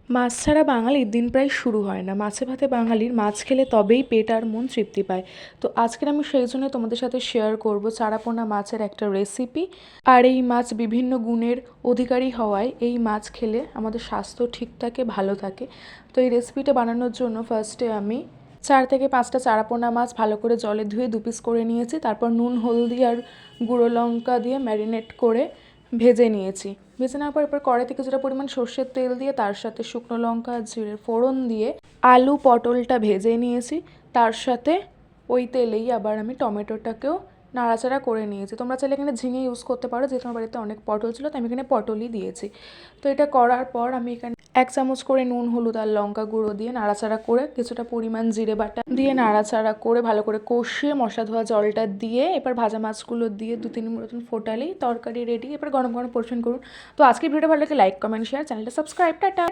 মাছ ছাড়া বাঙালির দিন প্রায় শুরু হয় না। মাছে ভাতে বাঙালির মাছ খেলে তবেই পেট আর মন তৃপ্তি পায়। তো আজকের আমি সেই জন্য তোমাদের সাথে শেয়ার করব চারাপোনা মাছের একটা রেসিপি। আর এই মাছ বিভিন্ন গুণের অধিকারী হওয়ায় এই মাছ খেলে আমাদের স্বাস্থ্য ঠিক থাকে, ভালো থাকে। তো এই রেসিপিটা বানানোর জন্য ফার্স্টে আমি 4 থেকে 5টা চারাপোনা মাছ ভালো করে জলে ধুয়ে 2 পিস করে নিয়েছি। তারপর নুন, হলদি আর গুঁড়ো লঙ্কা দিয়ে ম্যারিনেট করে ভেজে নিয়েছি। ভেজে নেওয়ার পর এরপর কড়াইতে কিছুটা পরিমাণ সর্ষের তেল দিয়ে তার সাথে শুকনো লঙ্কা, জিরের ফোড়ন দিয়ে আলু পটলটা ভেজে নিয়েছি। তার সাথে ওই তেলেই আবার আমি টমেটোটাকেও নাড়াচাড়া করে নিয়েছি। তোমরা চাইলে এখানে ঝিঙে ইউজ করতে পারো, যেহেতু আমার বাড়িতে অনেক পটল ছিল তাই আমি এখানে পটলই দিয়েছি। তো এটা করার পর আমি এখানে 1 চামচ করে নুন, হলুদ আর লঙ্কা গুঁড়ো দিয়ে নাড়াচাড়া করে কিছুটা পরিমাণ জিরে বাটা দিয়ে নাড়াচাড়া করে ভালো করে কষিয়ে মশলা ধোয়া জলটা দিয়ে এবার ভাজা মাছগুলো দিয়ে 2-3 মিনিট মতন ফোটালেই তরকারি রেডি। এবার গরম গরম পরিবেশন করুন। তো আজকের ভিডিওটা ভালো লাগে লাইক, কমেন্ট, শেয়ার, চ্যানেলটা সাবস্ক্রাইব। টাটা।